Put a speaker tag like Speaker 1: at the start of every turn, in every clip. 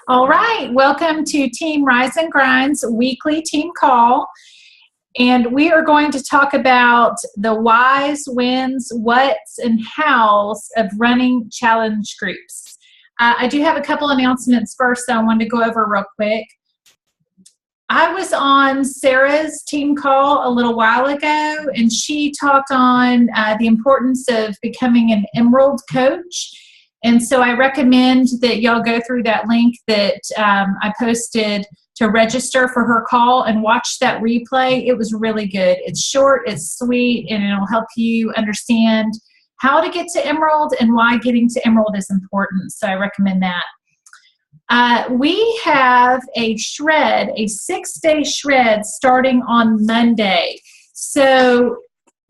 Speaker 1: All right, welcome to Team Rise and Grind's weekly team call. And we are going to talk about the whys, whens, whats, and hows of running challenge groups. I do have a couple announcements first that I wanted to go over real quick. I was on Sarah's team call a little while ago, and she talked on the importance of becoming an Emerald coach. And so I recommend that y'all go through that link that I posted to register for her call and watch that replay. It was really good. It's short, it's sweet, and it'll help you understand how to get to Emerald and why getting to Emerald is important. So I recommend that. We have a shred, a 6-day shred starting on Monday. So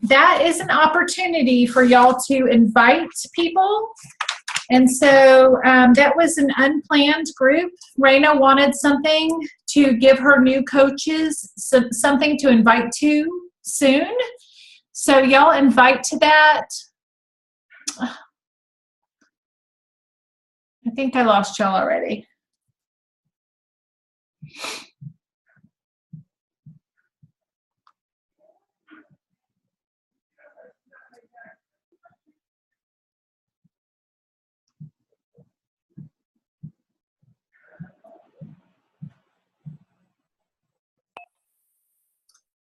Speaker 1: that is an opportunity for y'all to invite people. And so that was an unplanned group. Raina wanted something to give her new coaches, something to invite to soon. So y'all invite to that. I think I lost y'all already.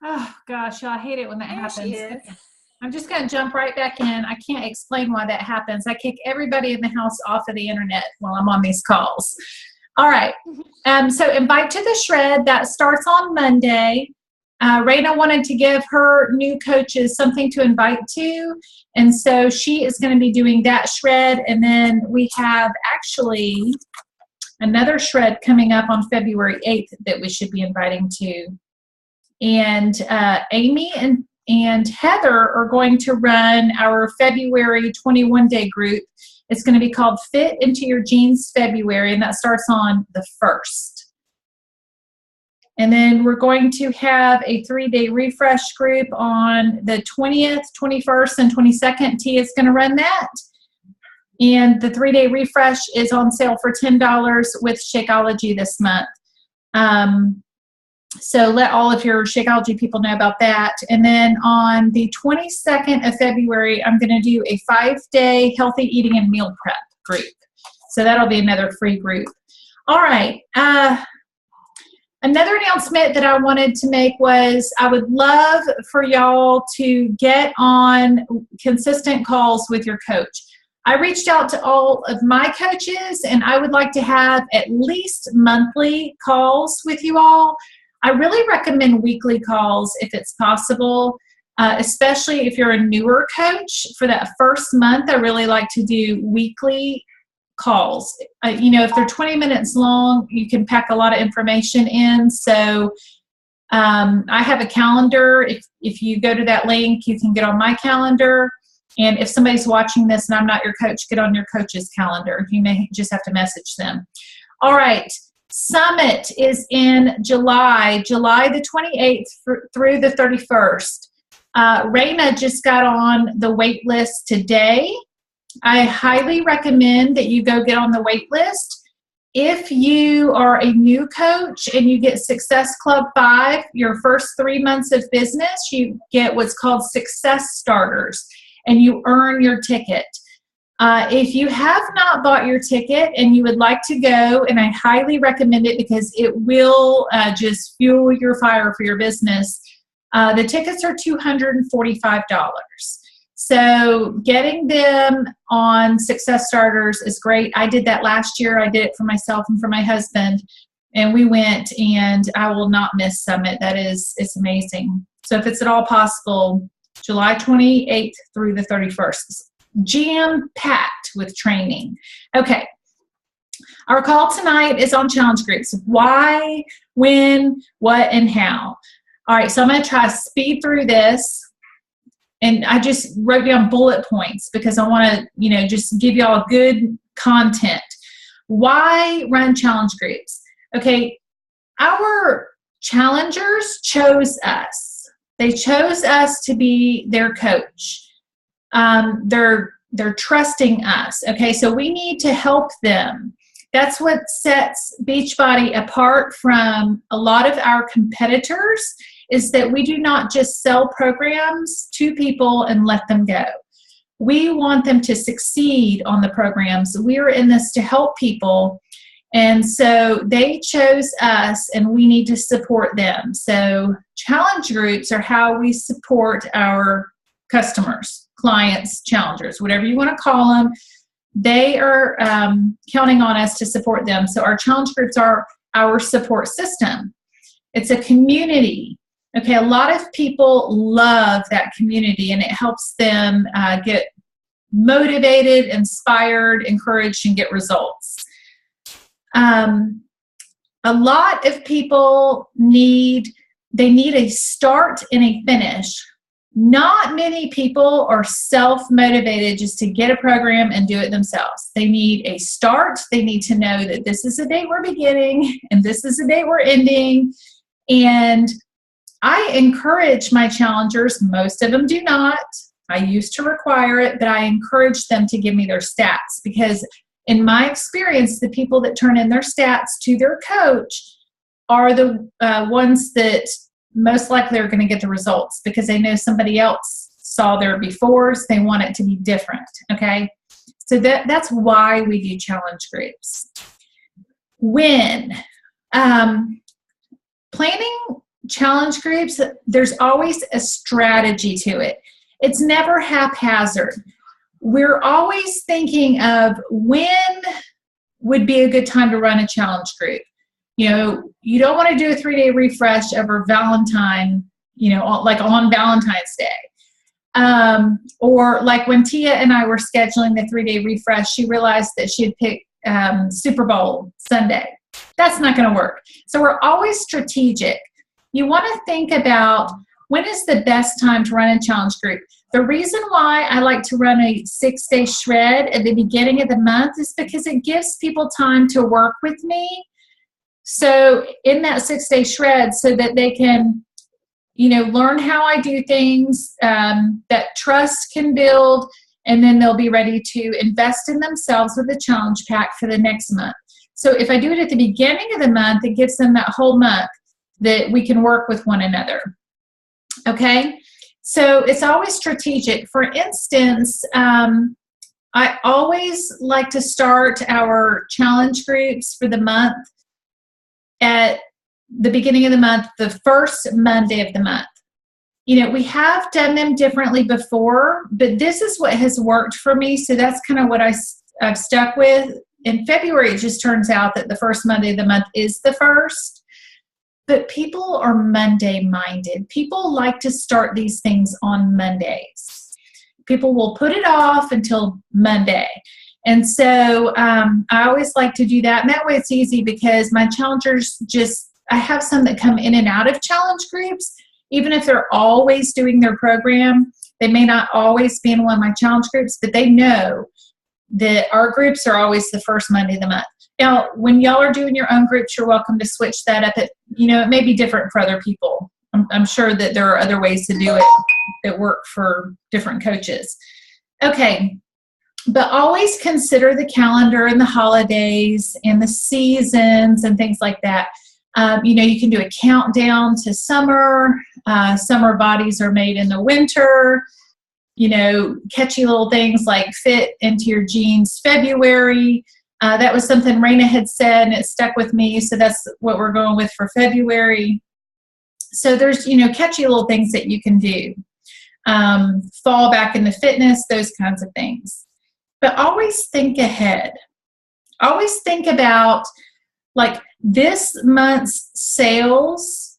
Speaker 1: Oh, gosh, I hate it when that happens. I'm just going to jump right back in. I can't explain why that happens. I kick everybody in the house off of the internet while I'm on these calls. All right. So invite to the shred. That starts on Monday. Raina wanted to give her new coaches something to invite to, and so she is going to be doing that shred. And then we have actually another shred coming up on February 8th that we should be inviting to. And Amy and Heather are going to run our February 21-day group. It's going to be called Fit Into Your Jeans February, and that starts on the 1st. And then we're going to have a 3-day refresh group on the 20th, 21st, and 22nd. Tia is going to run that. And the 3-day refresh is on sale for $10 with Shakeology this month. So let all of your Shakeology people know about that. And then on the 22nd of February, I'm going to do a 5-day healthy eating and meal prep group. So that'll be another free group. All right. Another announcement that I wanted to make was I would love for y'all to get on consistent calls with your coach. I reached out to all of my coaches, and I would like to have at least monthly calls with you all. I really recommend weekly calls if it's possible, especially if you're a newer coach. For that first month, I really like to do weekly calls. If they're 20 minutes long, you can pack a lot of information in. So I have a calendar. If you go to that link, you can get on my calendar. And if somebody's watching this and I'm not your coach, get on your coach's calendar. You may just have to message them. All right. Summit is in July the 28th through the 31st. Raina just got on the wait list today. I highly recommend that you go get on the wait list. If you are a new coach and you get Success Club 5, your first 3 months of business, you get what's called Success Starters, and you earn your ticket. If you have not bought your ticket and you would like to go, and I highly recommend it because it will just fuel your fire for your business, the tickets are $245. So getting them on Success Starters is great. I did that last year. I did it for myself and for my husband, and we went, and I will not miss Summit. It's amazing. So if it's at all possible, July 28th through the 31st. Jam-packed with training. Okay. Our call tonight is on challenge groups. Why, when, what, and how. All right, so I'm going to try to speed through this. And I just wrote down bullet points because I want to, just give y'all good content. Why run challenge groups? Okay, our challengers chose us. They chose us to be their coach. They're trusting us. Okay, so we need to help them. That's what sets Beachbody apart from a lot of our competitors, is that we do not just sell programs to people and let them go. We want them to succeed on the programs. We are in this to help people. And so they chose us, and we need to support them. So challenge groups are how we support our customers, clients, challengers, whatever you want to call them. They are counting on us to support them. So our challenge groups are our support system. It's a community. Okay, a lot of people love that community, and it helps them get motivated, inspired, encouraged, and get results. A lot of people need a start and a finish. Not many people are self-motivated just to get a program and do it themselves. They need a start. They need to know that this is the date we're beginning and this is the date we're ending. And I encourage my challengers, most of them do not. I used to require it, but I encourage them to give me their stats, because in my experience, the people that turn in their stats to their coach are the ones that most likely are going to get the results, because they know somebody else saw their befores. They want it to be different, okay? So that's why we do challenge groups. When planning challenge groups, there's always a strategy to it. It's never haphazard. We're always thinking of when would be a good time to run a challenge group. You know, you don't want to do a 3-day refresh over Valentine, like on Valentine's Day. Or like when Tia and I were scheduling the 3-day refresh, she realized that she had picked Super Bowl Sunday. That's not going to work. So we're always strategic. You want to think about, when is the best time to run a challenge group? The reason why I like to run a 6-day shred at the beginning of the month is because it gives people time to work with me. So in that 6-day shred, so that they can, learn how I do things, that trust can build, and then they'll be ready to invest in themselves with a challenge pack for the next month. So if I do it at the beginning of the month, it gives them that whole month that we can work with one another. Okay? So it's always strategic. For instance, I always like to start our challenge groups for the month at the beginning of the month, the first Monday of the month. We have done them differently before, but this is what has worked for me. So that's kind of what I've stuck with. In February, it just turns out that the first Monday of the month is the first. But people are Monday-minded. People like to start these things on Mondays. People will put it off until Monday. And so I always like to do that. And that way it's easy, because my challengers I have some that come in and out of challenge groups. Even if they're always doing their program, they may not always be in one of my challenge groups, but they know that our groups are always the first Monday of the month. Now, when y'all are doing your own groups, you're welcome to switch that up. It may be different for other people. I'm sure that there are other ways to do it that work for different coaches. Okay, but always consider the calendar and the holidays and the seasons and things like that. You can do a countdown to summer. Summer bodies are made in the winter. Catchy little things like fit into your jeans February. That was something Raina had said, and it stuck with me. So that's what we're going with for February. So there's, catchy little things that you can do. Fall back into fitness, those kinds of things. But always think ahead. Always think about, like, this month's sales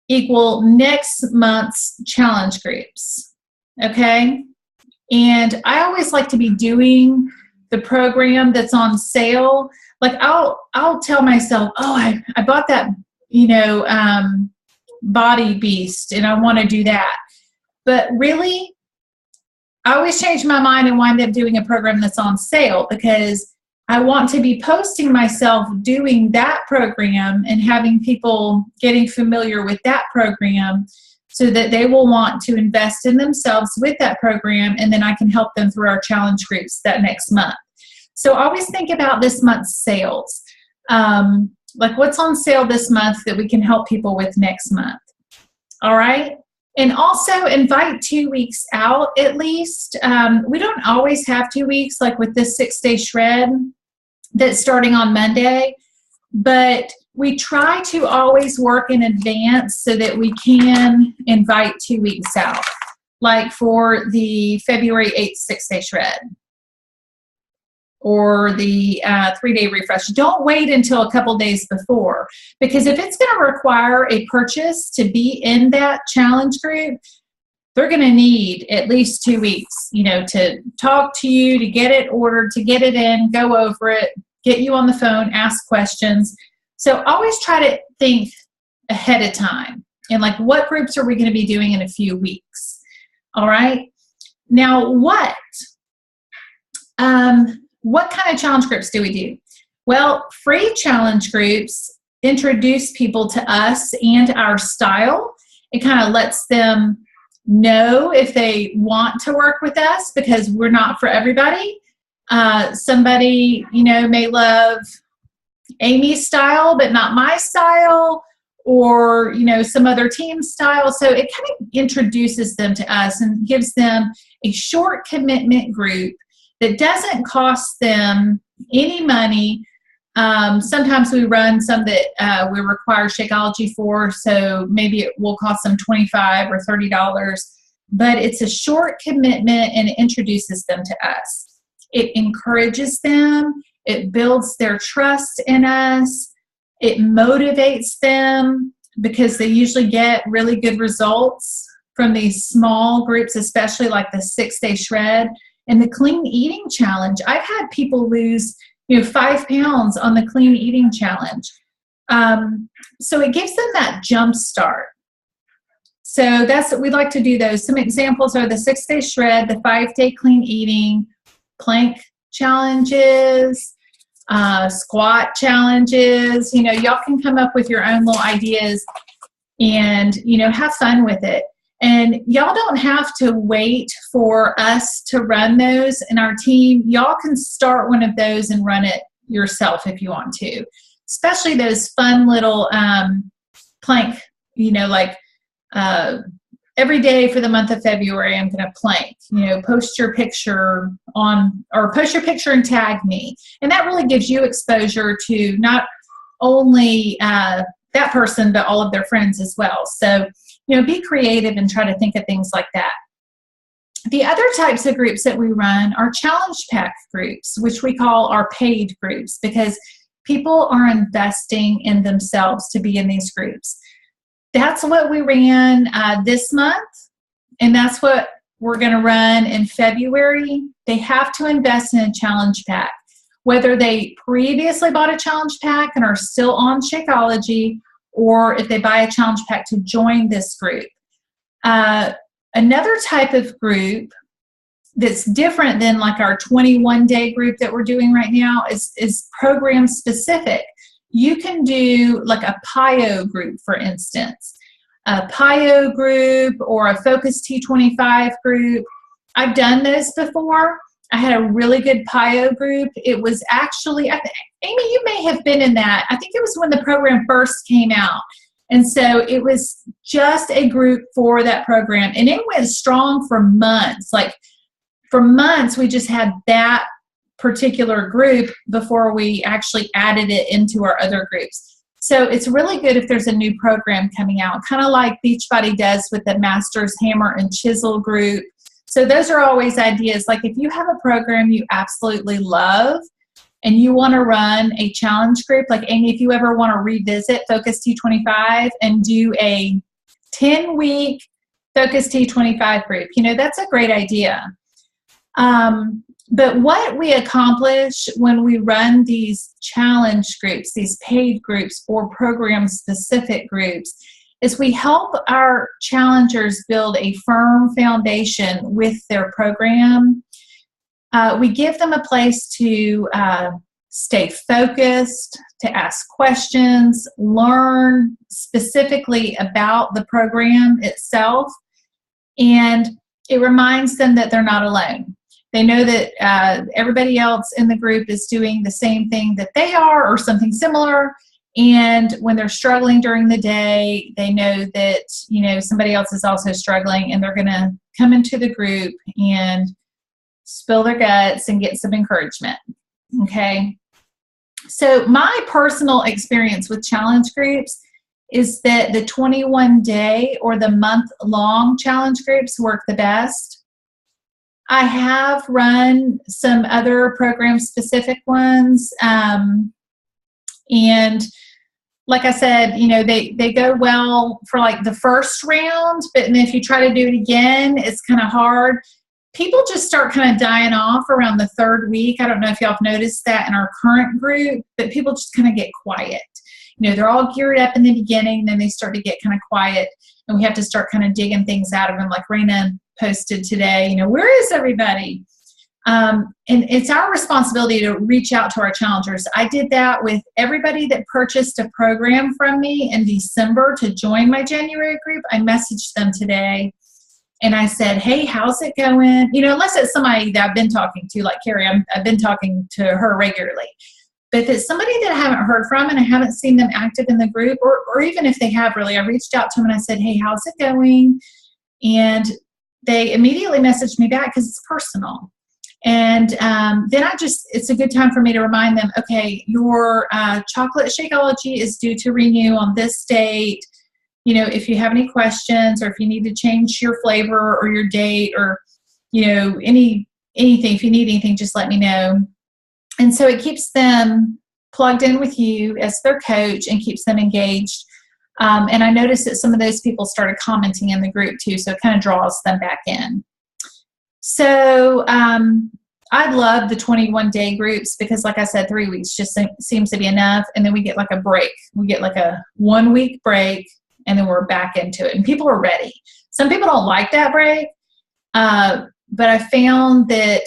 Speaker 1: equal next month's challenge groups. Okay? And I always like to be doing the program that's on sale. Like, I'll tell myself, oh, I bought that, Body Beast, and I want to do that. But really, I always change my mind and wind up doing a program that's on sale, because I want to be posting myself doing that program and having people getting familiar with that program, so that they will want to invest in themselves with that program, and then I can help them through our challenge groups that next month. So always think about this month's sales. Like what's on sale this month that we can help people with next month. All right. And also invite 2 weeks out at least. We don't always have 2 weeks, like with this 6-day shred that's starting on Monday, but we try to always work in advance so that we can invite 2 weeks out, like for the February 8th 6-day shred or the 3-day refresh. Don't wait until a couple days before, because if it's going to require a purchase to be in that challenge group, they're going to need at least 2 weeks, to talk to you, to get it ordered, to get it in, go over it, get you on the phone, ask questions. So always try to think ahead of time and like, what groups are we going to be doing in a few weeks? All right. Now, what kind of challenge groups do we do? Well, free challenge groups introduce people to us and our style. It kind of lets them know if they want to work with us, because we're not for everybody. Somebody, may love Amy's style, but not my style, or, some other team style. So it kind of introduces them to us and gives them a short commitment group that doesn't cost them any money. Sometimes we run some that we require Shakeology for, so maybe it will cost them $25 or $30, but it's a short commitment and it introduces them to us. It encourages them. It builds their trust in us. It motivates them because they usually get really good results from these small groups, especially like the 6-day shred and the clean eating challenge. I've had people lose 5 pounds on the clean eating challenge. So it gives them that jump start. So we'd like to do those. Some examples are the 6-day shred, the 5-day clean eating, plank challenges, squat challenges. Y'all can come up with your own little ideas and, have fun with it. And y'all don't have to wait for us to run those in our team. Y'all can start one of those and run it yourself if you want to, especially those fun little plank, every day for the month of February, I'm going to plank, post your picture and tag me. And that really gives you exposure to not only that person, but all of their friends as well. So, be creative and try to think of things like that. The other types of groups that we run are challenge pack groups, which we call our paid groups, because people are investing in themselves to be in these groups. That's what we ran this month, and that's what we're going to run in February. They have to invest in a challenge pack, whether they previously bought a challenge pack and are still on Shakeology, or if they buy a challenge pack to join this group. Another type of group that's different than like our 21-day group that we're doing right now is program specific. You can do like a PIO group, for instance, a PIO group or a Focus T25 group. I've done those before. I had a really good PIO group. It was actually, Amy, you may have been in that. I think it was when the program first came out. And so it was just a group for that program. And it went strong for months. Like for months, we just had that particular group before we actually added it into our other groups. So it's really good if there's a new program coming out, kind of like Beachbody does with the Masters Hammer and Chisel group. So those are always ideas. Like if you have a program you absolutely love and you want to run a challenge group, like Amy, if you ever want to revisit Focus T25 and do a 10-week Focus T25 group, that's a great idea. But what we accomplish when we run these challenge groups, these paid groups or program-specific groups, is we help our challengers build a firm foundation with their program. We give them a place to stay focused, to ask questions, learn specifically about the program itself, and it reminds them that they're not alone. They know that everybody else in the group is doing the same thing that they are or something similar. And when they're struggling during the day, they know that, you know, somebody else is also struggling, and they're going to come into the group and spill their guts and get some encouragement. Okay. So my personal experience with challenge groups is that the 21-day or the month-long challenge groups work the best. I have run some other program-specific ones, and like I said, you know, they go well for like the first round, but then if you try to do it again, it's kind of hard. People just start kind of dying off around the third week. I don't know if y'all have noticed that in our current group, but people just kind of get quiet. You know, they're all geared up in the beginning, then they start to get kind of quiet, and we have to start kind of digging things out of them. Like Raina posted today, you know, where is everybody? And it's our responsibility to reach out to our challengers. I did that with everybody that purchased a program from me in December to join my January group. I messaged them today and I said, hey, how's it going? You know, unless it's somebody that I've been talking to, like Carrie, I've been talking to her regularly. But if it's somebody that I haven't heard from and I haven't seen them active in the group, or even if they have really, I reached out to them and I said, hey, how's it going? And they immediately messaged me back because it's personal. And then it's a good time for me to remind them, okay, your chocolate Shakeology is due to renew on this date. You know, if you have any questions, or if you need to change your flavor or your date, or, you know, anything, if you need anything, just let me know. And so it keeps them plugged in with you as their coach and keeps them engaged. And I noticed that some of those people started commenting in the group too, so it kind of draws them back in. So I love the 21-day groups because, like I said, 3 weeks just seems to be enough. And then we get like a break. We get like a 1-week break, and then we're back into it. And people are ready. Some people don't like that break, but I found that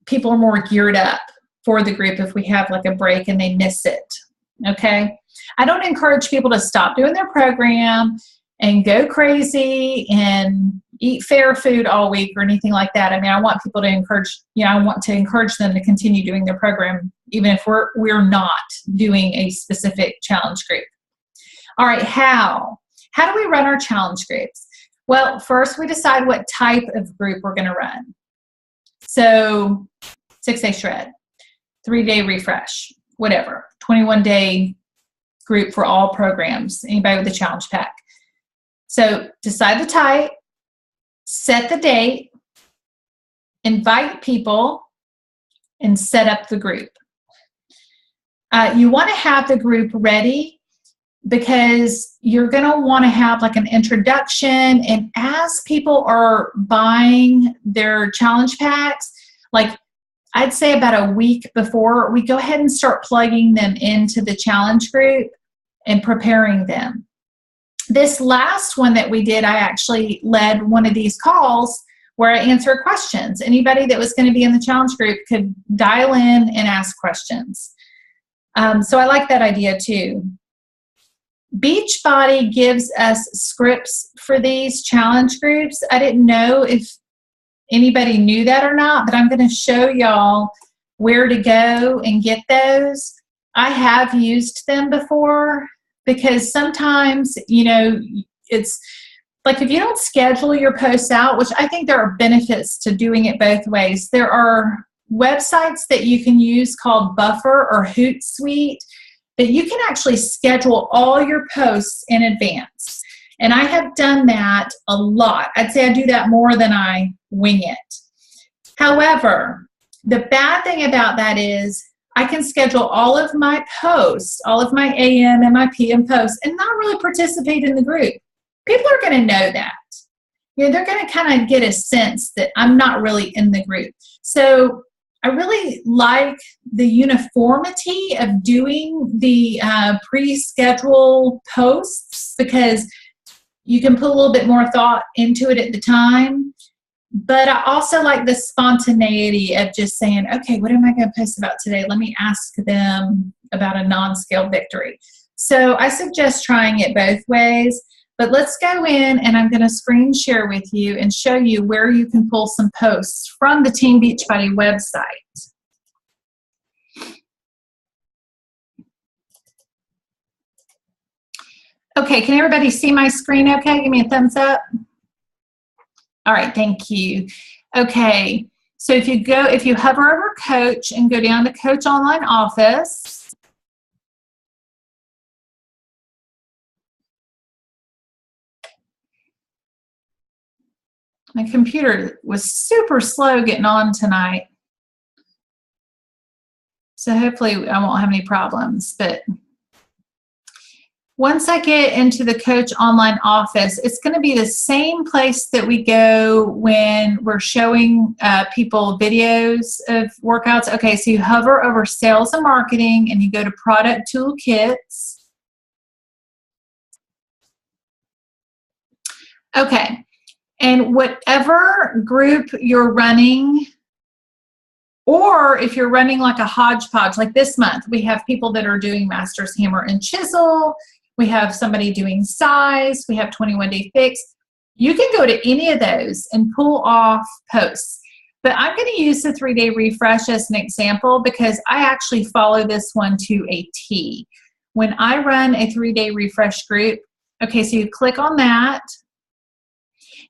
Speaker 1: people are more geared up for the group if we have like a break and they miss it. Okay? I don't encourage people to stop doing their program and go crazy and eat fair food all week or anything like that. I mean, I want people to I want to encourage them to continue doing their program, even if we're not doing a specific challenge group. All right, how do we run our challenge groups? Well, first we decide what type of group we're going to run. So 6-day shred, 3-day refresh, whatever, 21-day group for all programs, anybody with a challenge pack. So decide the type, set the date, invite people, and set up the group. You want to have the group ready because you're going to want to have like an introduction, and as people are buying their challenge packs, like I'd say about a week before, we go ahead and start plugging them into the challenge group and preparing them. This last one that we did, I actually led one of these calls where I answered questions. Anybody that was going to be in the challenge group could dial in and ask questions. So I like that idea too. Beachbody gives us scripts for these challenge groups. I didn't know if anybody knew that or not, but I'm going to show y'all where to go and get those. I have used them before because sometimes, you know, it's like if you don't schedule your posts out, which I think there are benefits to doing it both ways. There are websites that you can use called Buffer or Hootsuite that you can actually schedule all your posts in advance. And I have done that a lot. I'd say I do that more than I wing it. However, the bad thing about that is I can schedule all of my posts, all of my AM and my PM posts, and not really participate in the group. People are going to know that. You know, they're going to kind of get a sense that I'm not really in the group. So I really like the uniformity of doing the pre-schedule posts because you can put a little bit more thought into it at the time. But I also like the spontaneity of just saying, okay, what am I going to post about today? Let me ask them about a non-scale victory. So I suggest trying it both ways. But let's go in, and I'm going to screen share with you and show you where you can pull some posts from the Team Beachbody website. Okay, can everybody see my screen okay? Give me a thumbs up. All right, thank you. Okay, so if you hover over Coach and go down to Coach Online Office, my computer was super slow getting on tonight. So hopefully I won't have any problems. But once I get into the Coach Online Office, it's going to be the same place that we go when we're showing people videos of workouts. Okay, so you hover over Sales and Marketing and you go to Product Toolkits. Okay. And whatever group you're running, or if you're running like a hodgepodge, like this month, we have people that are doing Masters Hammer and Chisel. We have somebody doing size. We have 21-day fix. You can go to any of those and pull off posts. But I'm going to use the 3-day refresh as an example because I actually follow this one to a T. When I run a 3-day refresh group, okay, so you click on that.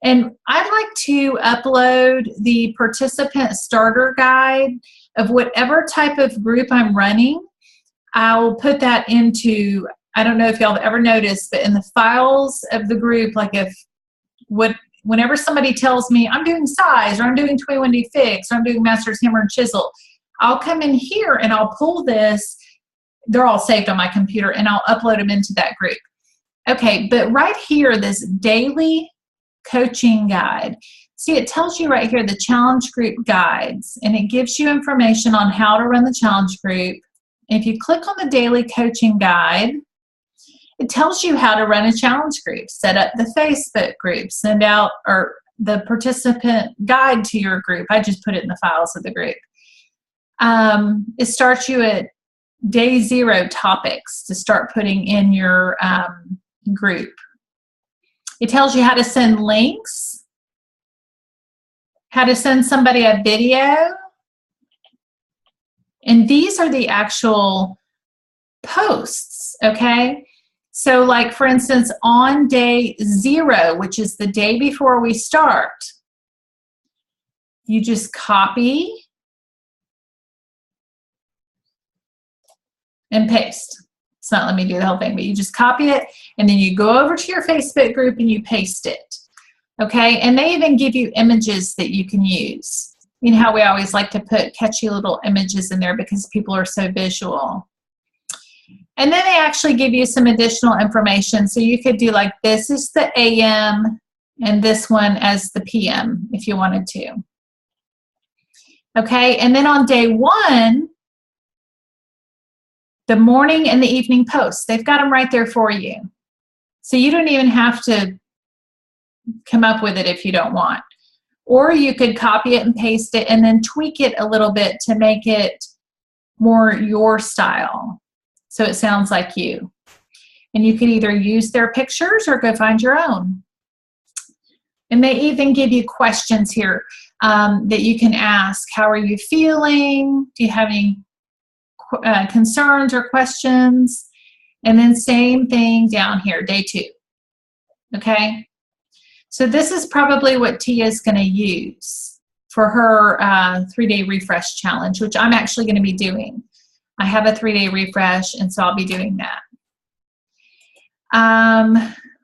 Speaker 1: And I'd like to upload the participant starter guide of whatever type of group I'm running. I'll put that into, I don't know if y'all have ever noticed, but in the files of the group, like whenever somebody tells me I'm doing size or I'm doing 21-day fix or I'm doing Masters Hammer and Chisel, I'll come in here and I'll pull this. They're all saved on my computer and I'll upload them into that group. Okay, but right here, this daily coaching guide. See, it tells you right here the challenge group guides, and it gives you information on how to run the challenge group. And if you click on the daily coaching guide, it tells you how to run a challenge group, set up the Facebook group, send out or the participant guide to your group. I just put it in the files of the group. It starts you at day 0 topics to start putting in your group. It tells you how to send links, how to send somebody a video, and these are the actual posts, okay? So like, for instance, on day 0, which is the day before we start, you just copy and paste. It's not letting me do the whole thing, but you just copy it, and then you go over to your Facebook group and you paste it, okay? And they even give you images that you can use. You know how we always like to put catchy little images in there because people are so visual. And then they actually give you some additional information. So you could do like, this is the AM and this one as the PM if you wanted to. Okay, and then on day 1, the morning and the evening posts, they've got them right there for you. So you don't even have to come up with it if you don't want. Or you could copy it and paste it and then tweak it a little bit to make it more your style, so it sounds like you. And you could either use their pictures or go find your own. And they even give you questions here that you can ask. How are you feeling? Do you have any concerns or questions? And then same thing down here, day 2. Okay? So this is probably what Tia is going to use for her 3-day refresh challenge, which I'm actually going to be doing. I have a 3-day refresh, and so I'll be doing that.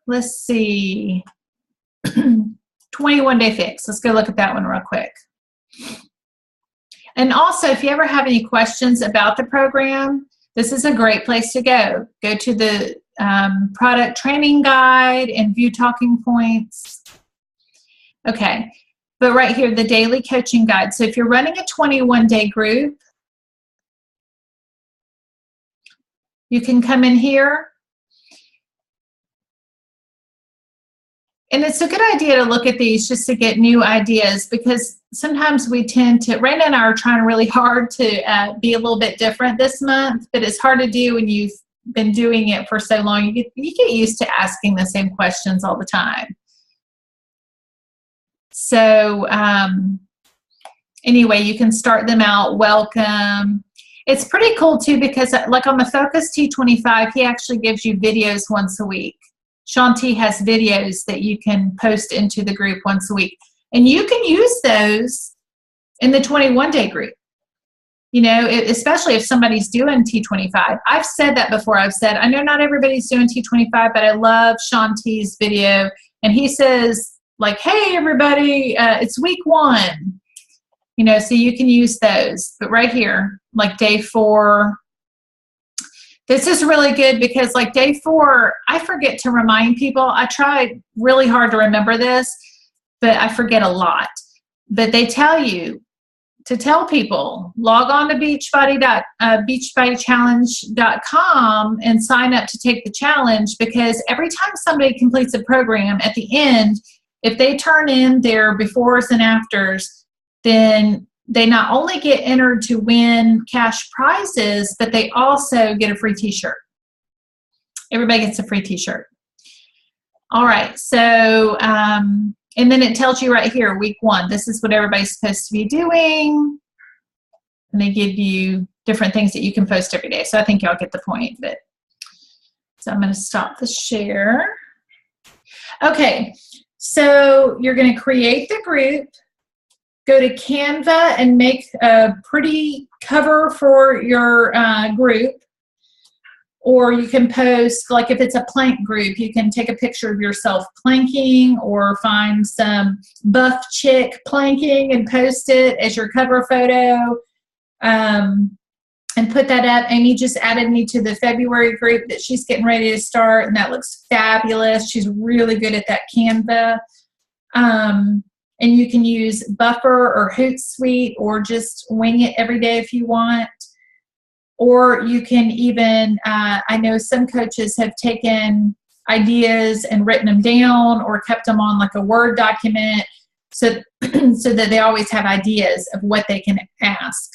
Speaker 1: Let's see. 21-day fix. Let's go look at that one real quick. And also, if you ever have any questions about the program, this is a great place to go. Go to the product training guide and view talking points. Okay, but right here, the daily coaching guide. So if you're running a 21-day group, you can come in here. And it's a good idea to look at these just to get new ideas, because sometimes we tend to, Raina and I are trying really hard to be a little bit different this month, but it's hard to do when you've been doing it for so long, you get used to asking the same questions all the time. So anyway, you can start them out, welcome. It's pretty cool too, because like on the Focus T25, he actually gives you videos once a week. Shaun T has videos that you can post into the group once a week. And you can use those in the 21-day group. You know, especially if somebody's doing T25. I've said that before. I've said, I know not everybody's doing T25, but I love Shaun T's video. And he says, like, hey, everybody, it's week 1. You know, so you can use those. But right here, like day 4, this is really good because like day 4, I forget to remind people. I try really hard to remember this, but I forget a lot. But they tell you to tell people, log on to beachbodychallenge.com and sign up to take the challenge, because every time somebody completes a program, at the end, if they turn in their befores and afters, then they not only get entered to win cash prizes, but they also get a free t-shirt. Everybody gets a free t-shirt. All right, so, and then it tells you right here, week 1, this is what everybody's supposed to be doing. And they give you different things that you can post every day. So I think y'all get the point. But so I'm going to stop the share. Okay, so you're going to create the group. Go to Canva and make a pretty cover for your group. Or you can post, like if it's a plank group, you can take a picture of yourself planking, or find some buff chick planking and post it as your cover photo, and put that up. Amy just added me to the February group that she's getting ready to start, and that looks fabulous. She's really good at that Canva. And you can use Buffer or Hootsuite, or just wing it every day if you want. Or you can even, I know some coaches have taken ideas and written them down, or kept them on like a Word document, so that they always have ideas of what they can ask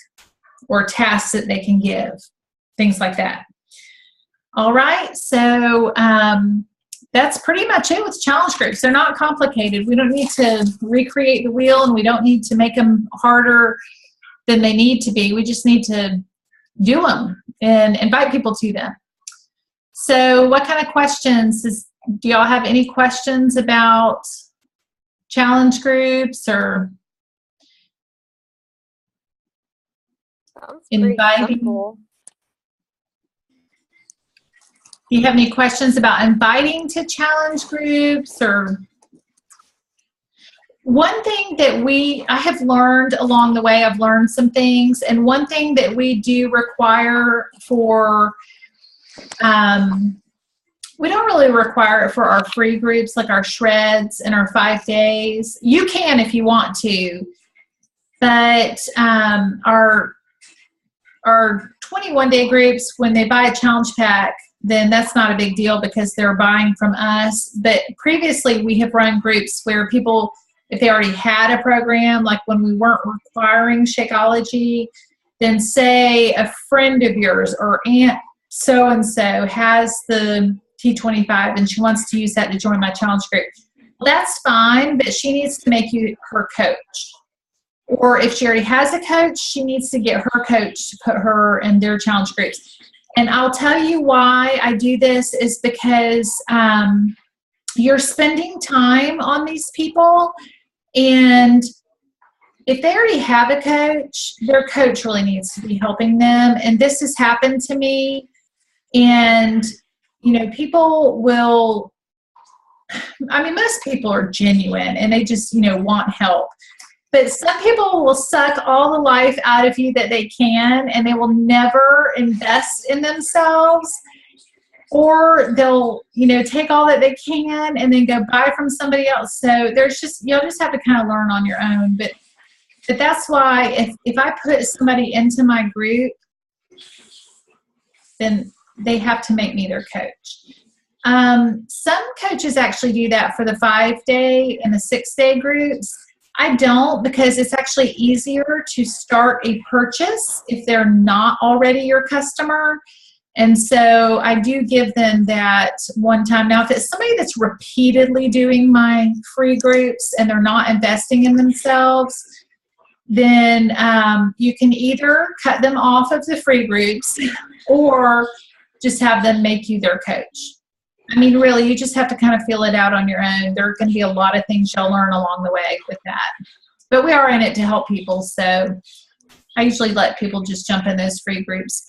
Speaker 1: or tasks that they can give, things like that. All right, so that's pretty much it with challenge groups. They're not complicated. We don't need to recreate the wheel, and we don't need to make them harder than they need to be. We just need to do them and invite people to them. So what kind of questions do y'all have? Any questions about challenge groups or inviting? Do you have any questions about inviting to challenge groups? Or one thing that I have learned along the way, I've learned some things, and one thing that we do require for, we don't really require it for our free groups, like our shreds and our 5 days. You can if you want to, but our 21-day groups, when they buy a challenge pack, then that's not a big deal because they're buying from us. But previously we have run groups where people, if they already had a program, like when we weren't requiring Shakeology, then say a friend of yours or Aunt so-and-so has the T25 and she wants to use that to join my challenge group. That's fine, but she needs to make you her coach. Or if she already has a coach, she needs to get her coach to put her in their challenge groups. And I'll tell you why I do this is because you're spending time on these people, and if they already have a coach, their coach really needs to be helping them. And this has happened to me. And, you know, people will, I mean, most people are genuine and they just, you know, want help. But some people will suck all the life out of you that they can, and they will never invest in themselves. Or they'll, you know, take all that they can and then go buy from somebody else. So there's just, you'll just have to kind of learn on your own. But that's why if I put somebody into my group, then they have to make me their coach. Some coaches actually do that for the 5-day and the 6-day groups. I don't, because it's actually easier to start a purchase if they're not already your customer. And so I do give them that one time. Now, if it's somebody that's repeatedly doing my free groups and they're not investing in themselves, then you can either cut them off of the free groups or just have them make you their coach. I mean, really, you just have to kind of feel it out on your own. There are going to be a lot of things you'll learn along the way with that. But we are in it to help people, so I usually let people just jump in those free groups.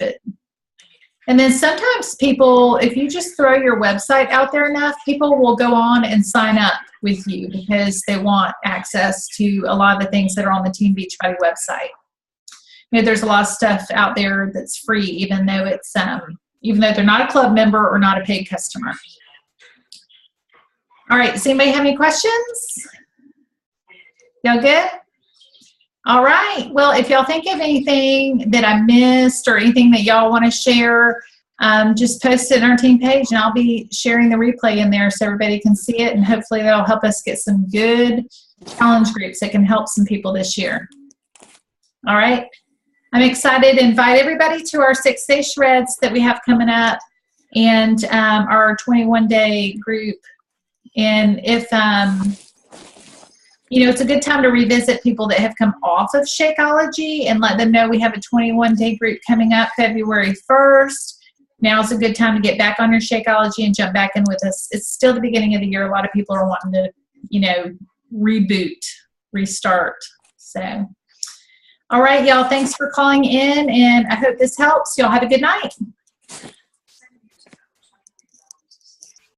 Speaker 1: And then sometimes people, if you just throw your website out there enough, people will go on and sign up with you because they want access to a lot of the things that are on the Team Beachbody website. You know, there's a lot of stuff out there that's free, even though it's even though they're not a club member or not a paid customer. All right, does anybody have any questions? Y'all good? All right, well, if y'all think of anything that I missed or anything that y'all want to share, just post it on our team page and I'll be sharing the replay in there so everybody can see it, and hopefully that'll help us get some good challenge groups that can help some people this year. All right. I'm excited to invite everybody to our 6-day shreds that we have coming up and our 21-day group. And if, you know, it's a good time to revisit people that have come off of Shakeology and let them know we have a 21-day group coming up February 1st. Now is a good time to get back on your Shakeology and jump back in with us. It's still the beginning of the year. A lot of people are wanting to, you know, reboot, restart. So. All right, y'all, thanks for calling in, and I hope this helps. Y'all have a good night.